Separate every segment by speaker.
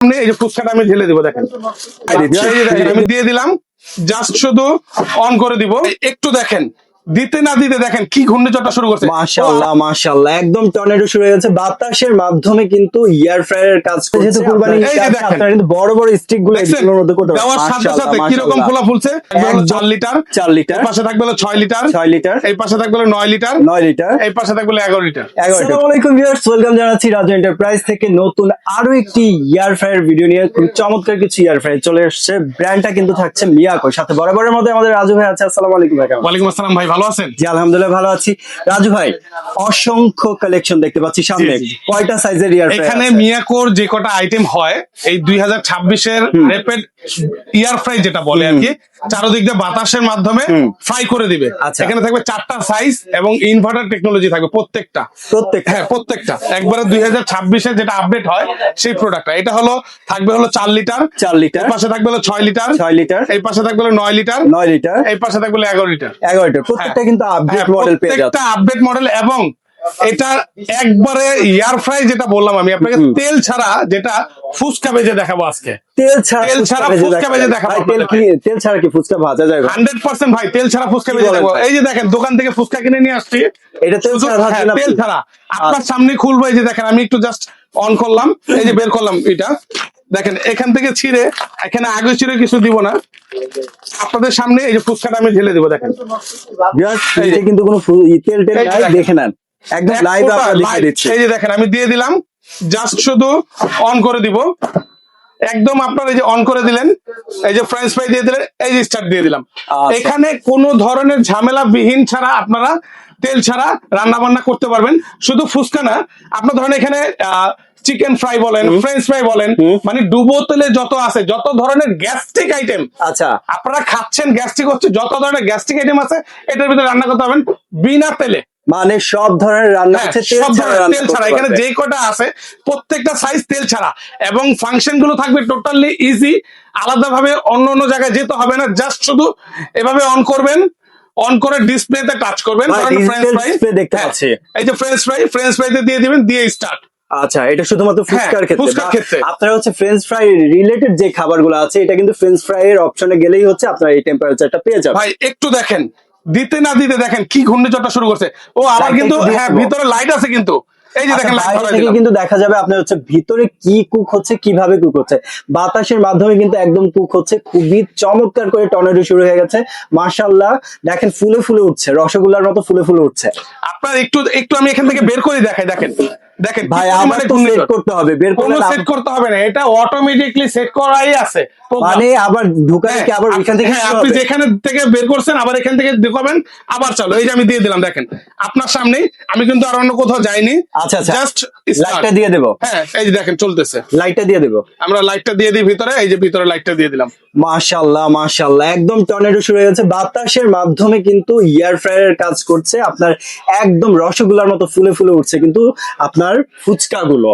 Speaker 1: সামনে এই যে ফুচকাটা আমি ঢেলে দিব দেখেন আমি দিয়ে দিলাম জাস্ট শুধু অন করে দিব একটু দেখেন দিতে না দিতে দেখেন কি ঘূর্ণিঝড়টা শুরু করছে
Speaker 2: মাশাআল্লাহ মাশাআল্লাহ একদম টর্নেডো শুরু হয়ে গেছে বাতাসের মাধ্যমে কিন্তু এয়ার ফ্রায়ার কাজ করছে যেহেতু কুরবানি আপনারা কিন্তু বড় বড় স্টিক গুলো এগুলোর মধ্যে করতে পারবেন
Speaker 1: দেওয়ার সাথে সাথে কি রকম ফোলা ফুলছে 4 লিটার
Speaker 2: 4 লিটার
Speaker 1: এই পাশে থাকবে হলো 6 লিটার
Speaker 2: 6 লিটার
Speaker 1: এই পাশে থাকবে হলো 9 লিটার
Speaker 2: 9 লিটার
Speaker 1: এই পাশে থাকবে হলো 11 লিটার
Speaker 2: আসসালামু আলাইকুম ভিউয়ার্স ওয়েলকাম জানাচ্ছি রাজু এন্টারপ্রাইজ থেকে নতুন আরো একটি এয়ার ফ্রায়ার ভিডিও নিয়ে খুব চমৎকার কিছু এয়ার ফ্রায়ার চলে আসছে ব্র্যান্ডটা কিন্তু থাকছে মিয়াকো সাথে বরাবরের মধ্যে আমাদের রাজু ভাই আছে আসসালামু আলাইকুম ভাই
Speaker 1: ওয়ালাইকুম আসসালাম ভাই ভালো আছেন
Speaker 2: জি আলহামদুলিল্লাহ ভালো আছি রাজু ভাই অসংখ্য কালেকশন দেখতে পাচ্ছি সামনে কয়টা সাইজের এয়ার ফ্রায়ার
Speaker 1: এখানে মিয়াকোর যে কটা আইটেম হয় এই 2026 এর র্যাপিড এয়ার ফ্রাই যেটা বলে আর কি চারদিক দিয়ে বাতাসের মাধ্যমে ফ্রাই করে দিবে এখানে থাকবে 4টা সাইজ এবং ইনভার্টার টেকনোলজি থাকবে প্রত্যেকটা হ্যাঁ প্রত্যেকটা একবারে 2026 এর যেটা আপডেট হয় সেই প্রোডাক্টটা এটা হলো থাকবে হলো 4 লিটার
Speaker 2: 4 লিটার
Speaker 1: এই পাশে থাকবে হলো 6 লিটার
Speaker 2: 6 লিটার
Speaker 1: এই পাশে থাকবে হলো 9 লিটার
Speaker 2: 9 লিটার
Speaker 1: এই পাশে থাকবে হলো 11 লিটার
Speaker 2: 11 লিটার প্রত্যেকটা কিন্তু আপডেট মডেল পেয়ে যাচ্ছে
Speaker 1: প্রত্যেকটা আপডেট মডেল এবং এটা একবারে এয়ার ফ্রাই যেটা বললাম আমি আপনাকে তেল ছাড়া যেটা ফুচকা ভেজে দেখাবো আজকে
Speaker 2: তেল ছাড়া
Speaker 1: ফুচকা ভেজে দেখাবো
Speaker 2: তেল ছাড়া কি ফুচকা ভাজা যায়
Speaker 1: 100% ভাই তেল ছাড়া ফুচকা ভেজে দেখাবো এই যে দেখেন দোকান থেকে ফুচকা কিনে নিয়ে আসছি
Speaker 2: এটা তেল ছাড়া ভাজা না
Speaker 1: তেল ছাড়া আপনার সামনে খুলবো এই যে দেখেন আমি একটু জাস্ট অন করলাম এই যে বের করলাম এটা দেখেন এখান থেকে ছিঁড়ে এখানে আগে ছিঁড়ে কিছু দিব না আপনাদের সামনে এই যে ফুচকাটা আমি ঢেলে দিব দেখেন
Speaker 2: এটা কিন্তু কোনো তেল নাই দেখে নেন একদম লাইভ আপনারা দেখিয়ে দিচ্ছি
Speaker 1: এই যে দেখেন আমি দিয়ে দিলাম জাস্ট শুধু অন করে দিব একদম আপনারা এই যে অন করে দিলেন এই যে ফ্রেঞ্চ ফ্রাই দিয়ে দিলেন এই যে স্টার্ট দিয়ে দিলাম এখানে কোনো ধরনের ঝামেলা বিহীন ছাড়া আপনারা তেল ছাড়া রান্না বান্না করতে পারবেন শুধু ফুচকা না আপনার ধরেন এখানে চিকেন ফ্রাই বলেন ফ্রেঞ্চ ফ্রাই বলেন মানে ডুবো তেলে যত আছে যত ধরনের গ্যাস্ট্রিক আইটেম
Speaker 2: আচ্ছা
Speaker 1: আপনারা খাচ্ছেন গ্যাস্ট্রিক হচ্ছে যত ধরনের গ্যাস্ট্রিক আইটেম আছে এটার ভিতরে রান্না করতে পারবেন বিনা তেলে
Speaker 2: মানে সব ধরনের রান্না আছে
Speaker 1: তেল ছাড়া এখানে যে কটা আছে প্রত্যেকটা সাইজ তেল ছাড়া এবং ফাংশন গুলো থাকবে টোটালি ইজি আলাদা ভাবে অন্য অন্য জায়গায় যেতে হবে না জাস্ট শুধু এভাবে অন করবেন অন করে ডিসপ্লেতে টাচ করবেন
Speaker 2: দেখতে পাচ্ছি
Speaker 1: এই যে ফ্রেঞ্চ ফ্রাইতে দিয়ে দিবেন দিয়ে স্টার্ট
Speaker 2: আচ্ছা এটা শুধুমাত্র ফুচকার ক্ষেত্রে আপনারা হচ্ছে ফ্রেঞ্চ ফ্রাই রিলেটেড যে খাবারগুলো আছে এটা কিন্তু ফ্রেঞ্চ ফ্রাই এর অপশনে গেলেই হচ্ছে আপনারা এই টেম্পারেচারটা পেয়ে যাবেন
Speaker 1: ভাই একটু দেখেন দিতে না দিতে দেখেন কি ঘূর্ণিঝড়টা শুরু করছে ও আবার কিন্তু হ্যাঁ ভিতরে লাইট আছে কিন্তু এই যে দেখেন
Speaker 2: কিন্তু দেখা যাবে আপনার হচ্ছে ভিতরে কি কুক হচ্ছে কিভাবে কুক হচ্ছে বাতাসের মাধ্যমে কিন্তু একদম কুক হচ্ছে খুবই চমৎকার করে টর্নেডো শুরু হয়ে গেছে মাশাআল্লাহ দেখেন ফুলে ফুলে উঠছে রসগোল্লার মতো ফুলে ফুলে উঠছে
Speaker 1: আপনার একটু আমি এখান থেকে বের করে দেখাই দেখেন
Speaker 2: ভাই আমাদের তো সেট করতে হবে বের করে
Speaker 1: সেট করতে হবে না এটা অটোমেটিক্যালি সেট করাই আছে
Speaker 2: মানে আবার ঢুকালে কি আবার এখান থেকে
Speaker 1: আপনি যেখানে থেকে বের করছেন আবার এখান থেকে ঢুকাবেন আবার চলো এই যে আমি দিয়ে দিলাম দেখেন আপনার সামনে আমি কিন্তু আর অন্য কোথাও যাইনি
Speaker 2: আচ্ছা আচ্ছা
Speaker 1: জাস্ট
Speaker 2: লাইটটা দিয়ে দেব
Speaker 1: হ্যাঁ এই যে দেখেন চলতেছে
Speaker 2: লাইটটা দিয়ে দেব
Speaker 1: আমরা লাইটটা দিয়ে দিই ভিতরে এই যে ভিতরে লাইটটা দিয়ে দিলাম
Speaker 2: মাশাআল্লাহ মাশাআল্লাহ একদম টর্নেডো শুরু হয়ে গেছে বাতাসের মাধ্যমে কিন্তু এয়ার ফ্রায়ার কাজ করছে আপনার একদম রসগোল্লার মতো ফুলে ফুলে উঠছে কিন্তু আপনার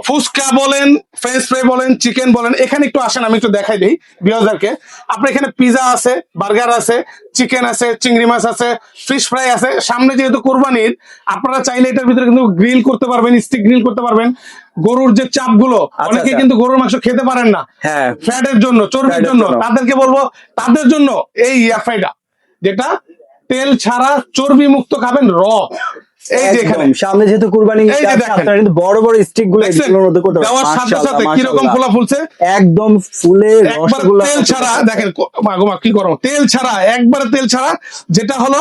Speaker 1: ফুচকা বলেন ফ্রেঞ্চ ফ্রাই বলেন চিকেন বলেন এখানে একটু আসেন আমি একটু দেখাই দিই ভিউয়ারদেরকে আপনার এখানে পিজা আছে বার্গার আছে চিকেন আছে চিংড়ি মাছ আছে ফিশ ফ্রাই আছে সামনে যেহেতু কুরবানির আপনারা চাইলে এটার ভিতরে কিন্তু গ্রিল করতে পারবেন স্টিক গ্রিল করতে পারবেন গরুর যে চাপ গুলো অনেকে কিন্তু গরুর মাংস খেতে পারেন না ফ্যাটের জন্য চর্বির জন্য তাদেরকে বলবো তাদের জন্য এই এয়ার ফ্রাইটা যেটা তেল ছাড়া চর্বি মুক্ত খাবেন র এই দেখেন
Speaker 2: সামনে যেহেতু কুরবানি আপনারা কিন্তু বড় বড় স্টিক গুলো এগুলোর মধ্যে করতে পারবেন
Speaker 1: দেওয়ার সাথে সাথে কি রকম ফোলা ফুলছে
Speaker 2: একদম ফুলে রসগোল্লা
Speaker 1: তেল ছাড়া দেখেন মাগো কি করো তেল ছাড়া একবারে তেল ছাড়া যেটা হলো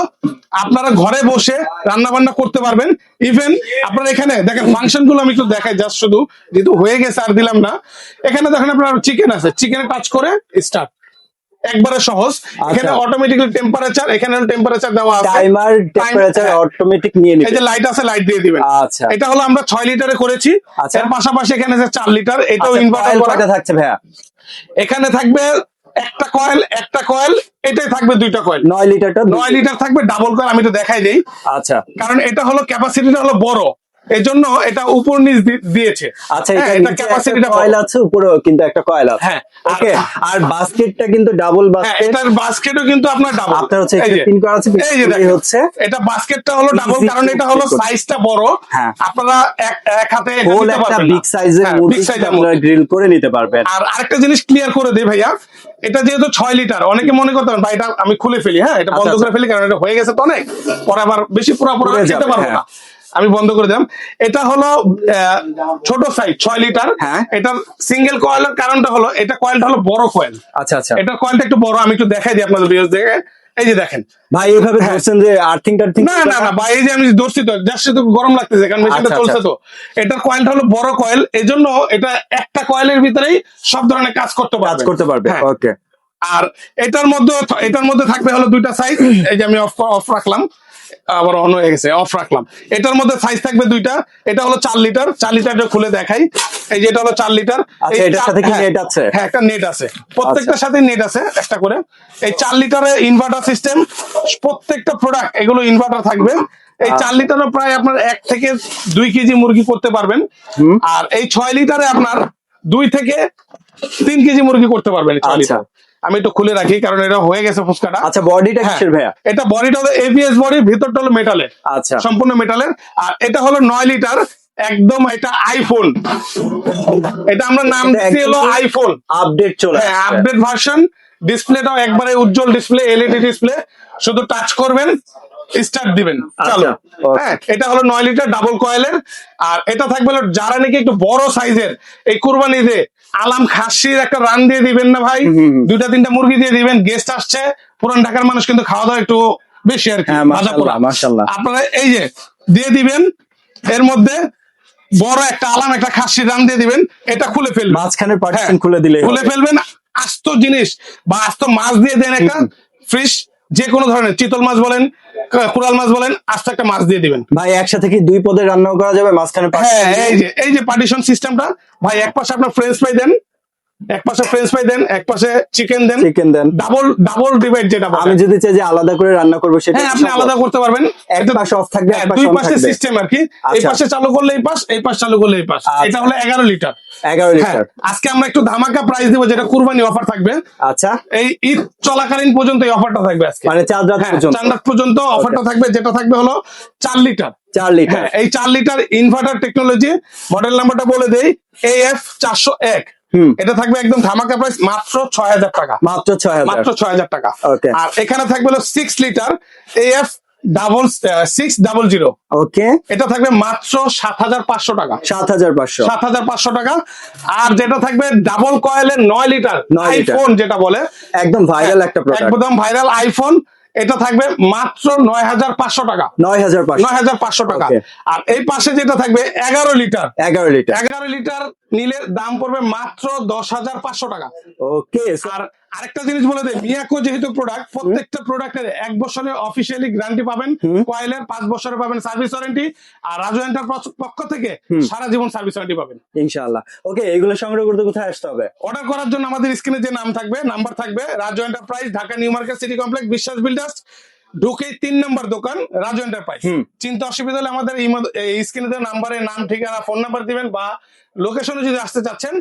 Speaker 1: আপনারা ঘরে বসে রান্না বান্না করতে পারবেন ইভেন আপনারা এখানে দেখেন ফাংশন গুলো আমি একটু দেখাই জাস্ট শুধু যেহেতু হয়ে গেছে আর দিলাম না এখানে দেখেন আপনার চিকেন আছে চিকেনে টাচ করে স্টার্ট একবারে সহজ এখানে অটোমেটিক্যালি টেম্পারেচার এখানে টেম্পারেচার দেওয়া আছে
Speaker 2: টাইমার টেম্পারেচার অটোমেটিক নিয়ে নেবে
Speaker 1: এই যে লাইট আছে লাইট দিয়ে দিবেন
Speaker 2: আচ্ছা
Speaker 1: এটা হলো আমরা 6 লিটারে করেছি এর পাশাপাশি এখানে আছে 4 লিটার এটাও ইনভার্টার
Speaker 2: করা থাকছে ভাইয়া
Speaker 1: এখানে থাকবে একটা কয়েল এটাই থাকবে দুইটা কয়েল
Speaker 2: 9 লিটারটা
Speaker 1: 9 লিটার থাকবে ডাবল কয়েল আমি তো দেখাই দেই
Speaker 2: আচ্ছা
Speaker 1: কারণ এটা হলো ক্যাপাসিটিটা হলো বড় এই জন্য এটা উপর নিচ দিয়েছে।
Speaker 2: আচ্ছা,
Speaker 1: হ্যাঁ,
Speaker 2: এটা
Speaker 1: ক্যাপাসিটিটা
Speaker 2: কয়েল আছে, উপরেও কিন্তু একটা কয়েল আছে।
Speaker 1: হ্যাঁ,
Speaker 2: ওকে, আর বাস্কেটটা কিন্তু ডাবল
Speaker 1: হ্যাঁ,
Speaker 2: বাস্কেট।
Speaker 1: এটার বাস্কেটও কিন্তু আপনার ডাবল।
Speaker 2: আপনার হচ্ছে
Speaker 1: এই যে
Speaker 2: পিন করা আছে,
Speaker 1: এই যে
Speaker 2: এই
Speaker 1: দেখেন,
Speaker 2: হচ্ছে
Speaker 1: এটা বাস্কেটটা হলো ডাবল,
Speaker 2: Easy
Speaker 1: কারণ
Speaker 2: to
Speaker 1: এটা হলো
Speaker 2: check করতে।
Speaker 1: সাইজটা বড়।
Speaker 2: হ্যাঁ।
Speaker 1: আপনারা এক হাতে এটা
Speaker 2: হোল
Speaker 1: নিতে
Speaker 2: একটা
Speaker 1: পারবেন
Speaker 2: বিগ
Speaker 1: না।
Speaker 2: সাইজের
Speaker 1: হ্যাঁ,
Speaker 2: মুরগি
Speaker 1: big size এর
Speaker 2: আপনারা
Speaker 1: মধ্যে।
Speaker 2: গ্রিল করে নিতে পারবেন।
Speaker 1: আর আরেকটা জিনিস ক্লিয়ার করে দেই ভাইয়া, এটা যেহেতু 6 লিটার, অনেকে মনে করতে পারেন ভাই এটা আমি খুলে ফেলি, হ্যাঁ এটা বন্ধ
Speaker 2: আচ্ছা,
Speaker 1: করে ফেলি, কারণ এটা হয়ে গেছে তো অনেক, পরে আবার বেশি পুরা
Speaker 2: পুড়ে
Speaker 1: খেতে
Speaker 2: যাবে,
Speaker 1: পারবো
Speaker 2: হ্যাঁ।
Speaker 1: না, আমি বন্ধ করে দিলাম। এটা হলো ছোট সাইজ 6 লিটার।
Speaker 2: হ্যাঁ।
Speaker 1: এটার সিঙ্গেল কয়েলের কারণটা হলো এটা কয়েলটা হলো বড় কয়েল।
Speaker 2: আচ্ছা আচ্ছা
Speaker 1: এটা কয়েলটা একটু বড়, আমি একটু দেখাই দিই আপনাদের ভিউয়ার্স দেখে। এই যে দেখেন,
Speaker 2: ভাই, এইভাবে ধরছেন যে আর্থিং টার্থিং?
Speaker 1: না না না ভাই, এই যে আমি ধরছি তো, জাস্ট তো গরম লাগতেছে কারণ মেশিনটা
Speaker 2: আচ্ছা,
Speaker 1: চলছে তো। এটার কয়েলটা হলো বড় কয়েল, এই জন্য এটা একটা কয়েলের ভিতরেই সব ধরনের কাজ করতে
Speaker 2: কাজ
Speaker 1: পারবে।
Speaker 2: করতে পারবে।
Speaker 1: হ্যাঁ।
Speaker 2: ওকে,
Speaker 1: আর এটার মধ্যে থাকবে হলো দুইটা সাইজ। এই যে আমি অফ রাখলাম, আবার অন হয়ে গেছে, অফ রাখলাম। এটার মধ্যে সাইজ থাকবে দুইটা। এটা হলো 4 লিটার, 4 লিটারটা খুলে দেখাই। এই যে এটা হলো 4 লিটার।
Speaker 2: আচ্ছা, এটার সাথে কি নেট আছে?
Speaker 1: হ্যাঁ, একটা নেট আছে, প্রত্যেকটার সাথে নেট আছে একটা করে। এই 4 লিটারে ইনভার্টার সিস্টেম, প্রত্যেকটা প্রোডাক্ট এগুলো ইনভার্টার থাকবে। এই 4 লিটারও প্রায় আপনার 1 থেকে 2 কেজি মুরগি করতে পারবেন। আর এই 6 লিটারে আপনার 2 থেকে 3 কেজি মুরগি করতে পারবেন 6 লিটার। আমি একটু খুলে রাখি কারণ এটা হয়ে গেছে ফুচকাটা।
Speaker 2: আচ্ছা, বডিটা
Speaker 1: হ্যাঁ,
Speaker 2: কিসের ভাইয়া?
Speaker 1: এটা বডিটা হলো এবিএস বডি, ভিতরটা হলো মেটালের,
Speaker 2: আচ্ছা,
Speaker 1: সম্পূর্ণ মেটালের। আর এটা হলো 9 লিটার, একদম এটা আইফোন। এটা আমরা নাম দিচ্ছি হলো আইফোন।
Speaker 2: আপডেট চলে
Speaker 1: হ্যাঁ,
Speaker 2: আসছে।
Speaker 1: Update version. ডিসপ্লেটাও একবারে উজ্জ্বল ডিসপ্লে, এলইডি ডিসপ্লে, শুধু টাচ করবেন, স্টার্ট দিবেন, চালু।
Speaker 2: okay.
Speaker 1: হ্যাঁ, এটা হলো 9 লিটার ডাবল কয়েলের। আর এটা থাকবে হলো যারা নাকি একটু বড় সাইজের, এই কুরবানিতে আলাম খাসির একটা রান দিয়ে দিবেন না ভাই, 2-3টা মুরগি দিয়ে দিবেন, গেস্ট আসছে, পুরান ঢাকার মানুষ কিন্তু খাওয়া দাওয়া একটু বেশি আর কি,
Speaker 2: হ্যাঁ,
Speaker 1: ভাজা
Speaker 2: মাশাআল্লাহ,
Speaker 1: পোড়া।
Speaker 2: মাশাআল্লাহ।
Speaker 1: আপনারা এই যে দিয়ে দিবেন, এর মধ্যে বড় একটা আলাম একটা খাসির রান দিয়ে দিবেন, এটা খুলে ফেলবেন,
Speaker 2: মাঝখানের পার্টিশন
Speaker 1: হ্যাঁ,
Speaker 2: খুলে দিলে
Speaker 1: খুলে ফেলবেন। আস্ত জিনিস বা আস্ত মাছ দিয়ে দেন একটা ফিশ, যে কোনো ধরনের চিতল মাছ বলেন, কোরাল মাছ বলেন, আস্ত একটা মাছ দিয়ে দিবেন।
Speaker 2: ভাই, একসাথে কি 2 পদের রান্নাও করা যাবে মাঝখানে?
Speaker 1: হ্যাঁ, এই যে পার্টিশন সিস্টেমটা ভাই, এক পাশে আপনার ফ্রেঞ্চ ফ্রাই দেন, এক পাশে ফ্রেঞ্চ ফ্রাই দেন, এক পাশে চিকেন দেন,
Speaker 2: চিকেন দেন।
Speaker 1: ডাবল ডিভাইড যেটা বলে।
Speaker 2: আমি যদি চাই যে আলাদা করে রান্না করবো, সেটা
Speaker 1: হ্যাঁ, আপনি আলাদা করতে পারবেন।
Speaker 2: এক পাশে অফ থাকবে, এক পাশে
Speaker 1: দুই
Speaker 2: অন
Speaker 1: পাশে
Speaker 2: থাকবে।
Speaker 1: সিস্টেম আর কি, এই
Speaker 2: আচ্ছা।
Speaker 1: পাশে চালু করলে এই পাশ, এই পাশ চালু করলে এই পাশ।
Speaker 2: আচ্ছা।
Speaker 1: এটা হলো 11 লিটার।
Speaker 2: 11
Speaker 1: হ্যাঁ,
Speaker 2: লিটার।
Speaker 1: আজকে আমরা একটু ধামাকা প্রাইস দিব, যেটা কুরবানি অফার থাকবে।
Speaker 2: আচ্ছা,
Speaker 1: এই ঈদ চলাকালীন পর্যন্ত এই অফারটা থাকবে আজকে,
Speaker 2: মানে 4 রাত
Speaker 1: হ্যাঁ,
Speaker 2: পর্যন্ত।
Speaker 1: 4 রাত পর্যন্ত অফারটা থাকবে, যেটা থাকবে হলো 4 লিটার।
Speaker 2: 4 লিটার।
Speaker 1: হ্যাঁ, এই 4 লিটার ইনভার্টার টেকনোলজি, মডেল নাম্বারটা বলে দেই, AF 401। এটা থাকবে একদম ধামাকা প্রাইস, মাত্র 6000 টাকা,
Speaker 2: মাত্র 6000।
Speaker 1: মাত্র 6000 টাকা।
Speaker 2: Okay.
Speaker 1: আর এখানে থাকবে হলো 6 লিটার AF 600।
Speaker 2: ওকে,
Speaker 1: এটা থাকবে মাত্র 7500 টাকা,
Speaker 2: 7500।
Speaker 1: 7500 টাকা। আর যেটা থাকবে ডাবল কয়েলের 9 লিটার
Speaker 2: 9 লিটার।
Speaker 1: আইফোন যেটা বলে,
Speaker 2: একদম ভাইরাল একটা প্রোডাক্ট।
Speaker 1: একদম ভাইরাল আইফোন, এটা থাকবে মাত্র 9500 টাকা,
Speaker 2: 9500।
Speaker 1: 9500 টাকা।
Speaker 2: Okay.
Speaker 1: আর এই পাশে যেটা থাকবে 11 লিটার,
Speaker 2: 11 লিটার।
Speaker 1: 11 লিটার নিলে দাম পড়বে মাত্র 10500 টাকা।
Speaker 2: ওকে,
Speaker 1: আর আরেকটা জিনিস বলে দেয়, মিয়াকো যেহেতু প্রোডাক্ট, প্রত্যেকটা প্রোডাক্টের 1 বছরের অফিসিয়ালি গ্যারান্টি পাবেন, কয়েলের 5 বছরে পাবেন সার্ভিস ওয়ারেন্টি, আর রাজু এন্টার পক্ষ থেকে সারা জীবন সার্ভিস ওয়ারেন্টি পাবেন
Speaker 2: ইনশাআল্লাহ। ওকে, এগুলো সংগ্রহ করতে কোথায় আসতে হবে?
Speaker 1: অর্ডার করার জন্য আমাদের স্ক্রিনে যে নাম থাকবে, নাম্বার থাকবে, Raju enterprise, Dhaka new market city complex, বিশ্বাস বিল্ডার্স, ঢুকেই 3 নম্বর দোকান রাজু এন্টারপ্রাইজ। চিন্তা অসুবিধা হলে আমাদের এই স্ক্রিনে দেওয়া নাম্বারে নাম, ঠিকানা, ফোন নাম্বার দিবেন, বা লোকেশনে যদি আসতে চাচ্ছেন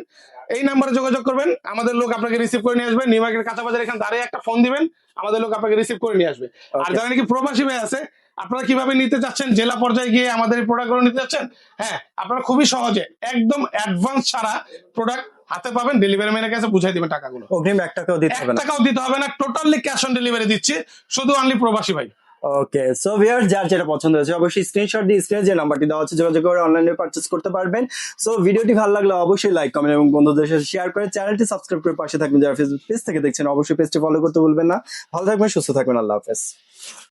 Speaker 1: এই নাম্বারে যোগাযোগ করবেন, আমাদের লোক আপনাকে রিসিভ করে নিয়ে আসবে। নিউ মার্কেট কাঁচা বাজার এখানে দাঁড়িয়ে একটা ফোন দিবেন, আমাদের লোক আপনাকে রিসিভ করে নিয়ে আসবে। আর যারা নাকি প্রবাসী ভাই আছে, আপনারা কিভাবে নিতে চাচ্ছেন, জেলা পর্যায়ে গিয়ে আমাদের এই প্রোডাক্টগুলো নিতে চাচ্ছেন, হ্যাঁ, আপনারা খুবই সহজে একদম অ্যাডভান্স ছাড়া প্রোডাক্ট হাতে পাবেন, ডেলিভারি ম্যানের কাছে বুঝাই দিবেন টাকাগুলো।
Speaker 2: অগ্রিম 1 টাকাও দিতে হবে
Speaker 1: 1
Speaker 2: না।
Speaker 1: টাকাও দিতে হবে না, টোটালি ক্যাশ অন ডেলিভারি দিচ্ছি, শুধু অনলি প্রবাসী ভাই।
Speaker 2: ওকে, সো ভিউয়ার্স, যার যেটা পছন্দ হয়েছে অবশ্যই স্ক্রিনশট দিয়ে স্ক্রিনে যে নাম্বারটি দেওয়া আছে যোগাযোগ করে অনলাইনে পারচেজ করতে পারবেন। সো ভিডিওটি ভালো লাগলে অবশ্যই লাইক, কমেন্ট এবং বন্ধুদের সাথে শেয়ার করে চ্যানেলটি সাবস্ক্রাইব করে পাশে থাকবেন। যারা ফেসবুক পেজ থেকে দেখছেন অবশ্যই পেজটি ফলো করতে ভুলবেন না। ভালো থাকবেন, সুস্থ থাকবেন, আল্লাহ হাফেজ।